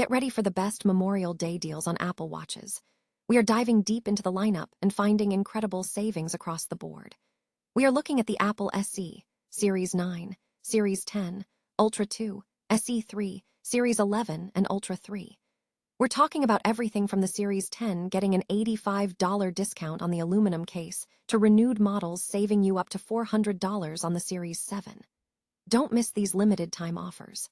Get ready for the best Memorial Day deals on Apple Watches. We are diving deep into the lineup and finding incredible savings across the board. We are looking at the Apple SE, Series 9, Series 10, Ultra 2, SE 3, Series 11, and Ultra 3. We're talking about everything from the Series 10 getting an $85 discount on the aluminum case to renewed models saving you up to $400 on the Series 7. Don't miss these limited time offers.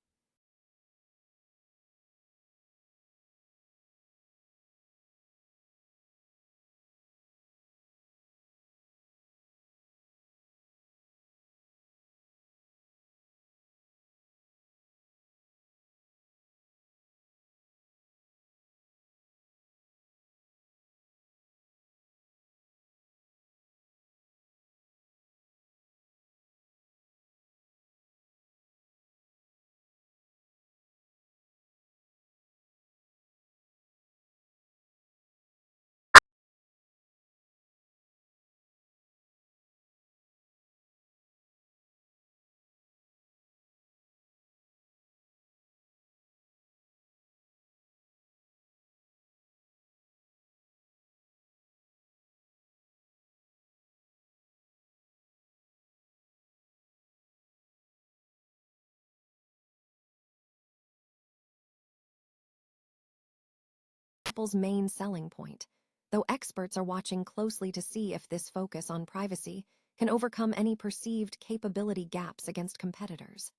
Apple's main selling point, though experts are watching closely to see if this focus on privacy can overcome any perceived capability gaps against competitors.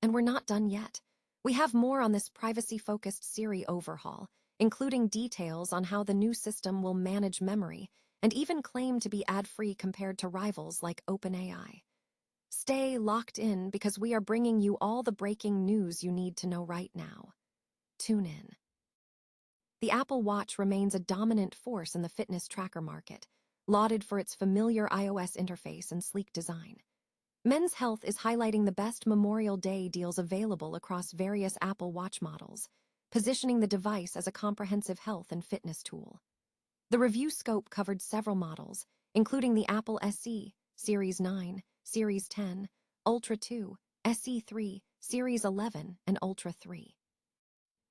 And we're not done yet. We have more on this privacy-focused Siri overhaul, including details on how the new system will manage memory and even claim to be ad-free compared to rivals like OpenAI. Stay locked in because we are bringing you all the breaking news you need to know right now. Tune in. The Apple Watch remains a dominant force in the fitness tracker market, lauded for its familiar iOS interface and sleek design. Men's Health is highlighting the best Memorial Day deals available across various Apple Watch models, positioning the device as a comprehensive health and fitness tool. The review scope covered several models, including the Apple SE, Series 9, Series 10, Ultra 2, SE 3, Series 11, and Ultra 3.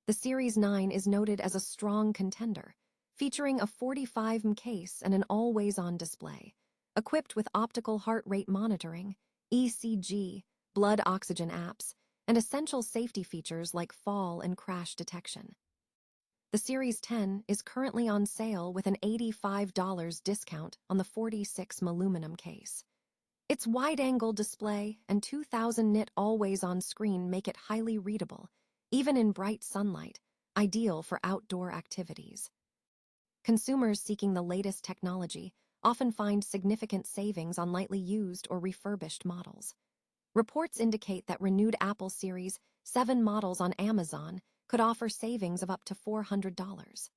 The Series 9 is noted as a strong contender, featuring a 45mm case and an always-on display, equipped with optical heart rate monitoring, ECG, blood oxygen apps, and essential safety features like fall and crash detection. The Series 10 is currently on sale with an $85 discount on the 46mm aluminum case. Its wide-angle display and 2000 nit always-on screen make it highly readable, even in bright sunlight, ideal for outdoor activities. Consumers seeking the latest technology often find significant savings on lightly used or refurbished models. Reports indicate that renewed Apple Series 7 models on Amazon could offer savings of up to $400.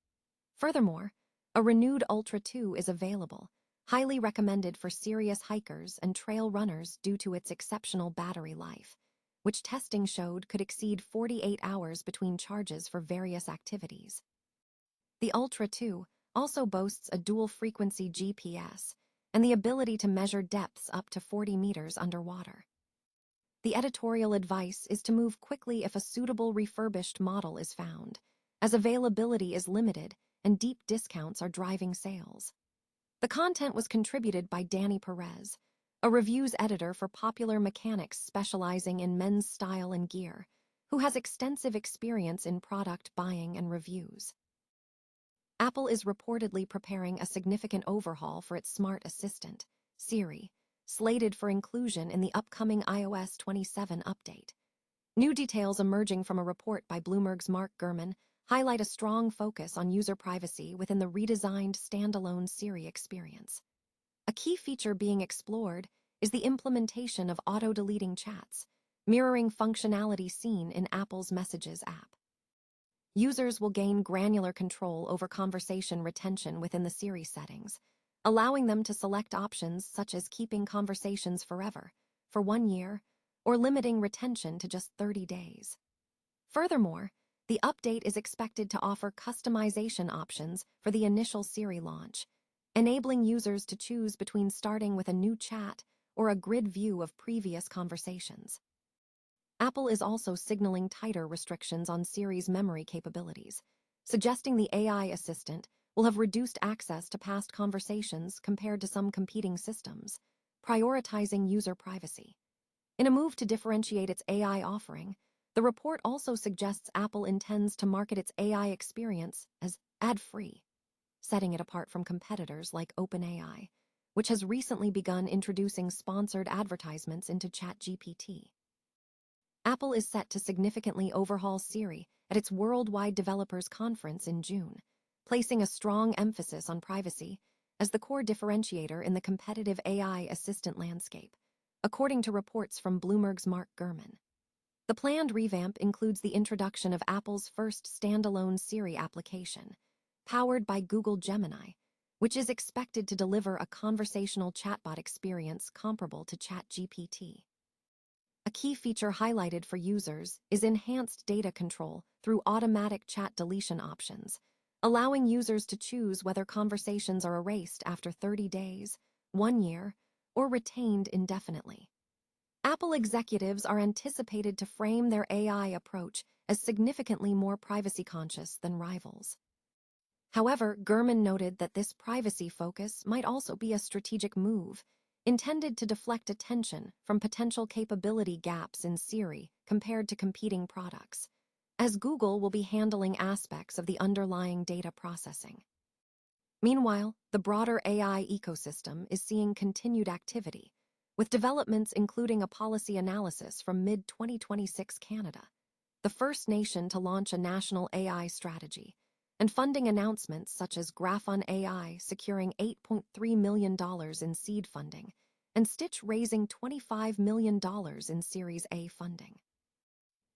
Furthermore, a renewed Ultra 2 is available, highly recommended for serious hikers and trail runners due to its exceptional battery life, which testing showed could exceed 48 hours between charges for various activities. The Ultra 2 also boasts a dual-frequency GPS and the ability to measure depths up to 40 meters underwater. The editorial advice is to move quickly if a suitable refurbished model is found, as availability is limited and deep discounts are driving sales. The content was contributed by Danny Perez, a reviews editor for Popular Mechanics specializing in men's style and gear, who has extensive experience in product buying and reviews. Apple is reportedly preparing a significant overhaul for its smart assistant, Siri, slated for inclusion in the upcoming iOS 27 update. New details emerging from a report by Bloomberg's Mark Gurman highlight a strong focus on user privacy within the redesigned standalone Siri experience. A key feature being explored is the implementation of auto-deleting chats, mirroring functionality seen in Apple's Messages app. Users will gain granular control over conversation retention within the Siri settings, allowing them to select options such as keeping conversations forever, for 1 year, or limiting retention to just 30 days. Furthermore, the update is expected to offer customization options for the initial Siri launch, enabling users to choose between starting with a new chat or a grid view of previous conversations. Apple is also signaling tighter restrictions on Siri's memory capabilities, suggesting the AI assistant will have reduced access to past conversations compared to some competing systems, prioritizing user privacy. In a move to differentiate its AI offering, the report also suggests Apple intends to market its AI experience as ad-free, setting it apart from competitors like OpenAI, which has recently begun introducing sponsored advertisements into ChatGPT. Apple is set to significantly overhaul Siri at its Worldwide Developers Conference in June, placing a strong emphasis on privacy as the core differentiator in the competitive AI assistant landscape, according to reports from Bloomberg's Mark Gurman. The planned revamp includes the introduction of Apple's first standalone Siri application, powered by Google Gemini, which is expected to deliver a conversational chatbot experience comparable to ChatGPT. A key feature highlighted for users is enhanced data control through automatic chat deletion options, allowing users to choose whether conversations are erased after 30 days, 1 year, or retained indefinitely. Apple executives are anticipated to frame their AI approach as significantly more privacy-conscious than rivals. However, Gurman noted that this privacy focus might also be a strategic move, intended to deflect attention from potential capability gaps in Siri compared to competing products, as Google will be handling aspects of the underlying data processing. Meanwhile, the broader AI ecosystem is seeing continued activity, with developments including a policy analysis from mid-2026 Canada, the first nation to launch a national AI strategy, and funding announcements such as Graphon AI securing $8.3 million in seed funding, and Stitch raising $25 million in Series A funding.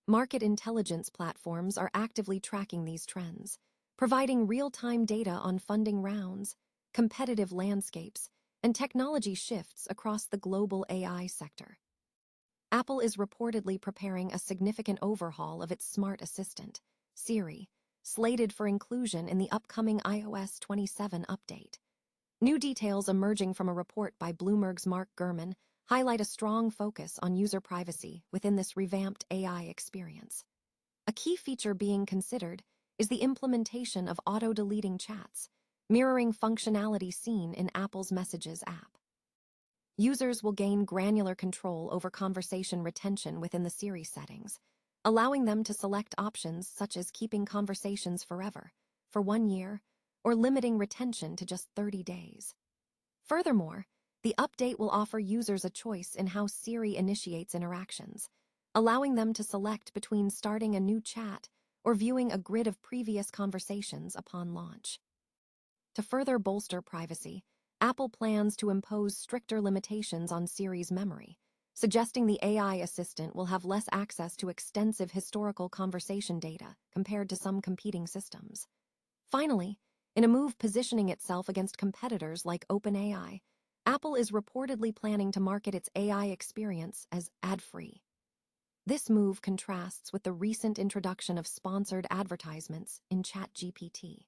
Market intelligence platforms are actively tracking these trends, providing real-time data on funding rounds, competitive landscapes, and technology shifts across the global AI sector. Apple is reportedly preparing a significant overhaul of its smart assistant, Siri, slated for inclusion in the upcoming iOS 27 update. New details emerging from a report by Bloomberg's Mark Gurman highlight a strong focus on user privacy within this revamped AI experience. A key feature being considered is the implementation of auto-deleting chats, mirroring functionality seen in Apple's Messages app. Users will gain granular control over conversation retention within the Siri settings, allowing them to select options such as keeping conversations forever, for 1 year, or limiting retention to just 30 days. Furthermore, the update will offer users a choice in how Siri initiates interactions, allowing them to select between starting a new chat or viewing a grid of previous conversations upon launch. To further bolster privacy, Apple plans to impose stricter limitations on Siri's memory, suggesting the AI assistant will have less access to extensive historical conversation data compared to some competing systems. Finally, in a move positioning itself against competitors like OpenAI, Apple is reportedly planning to market its AI experience as ad-free. This move contrasts with the recent introduction of sponsored advertisements in ChatGPT.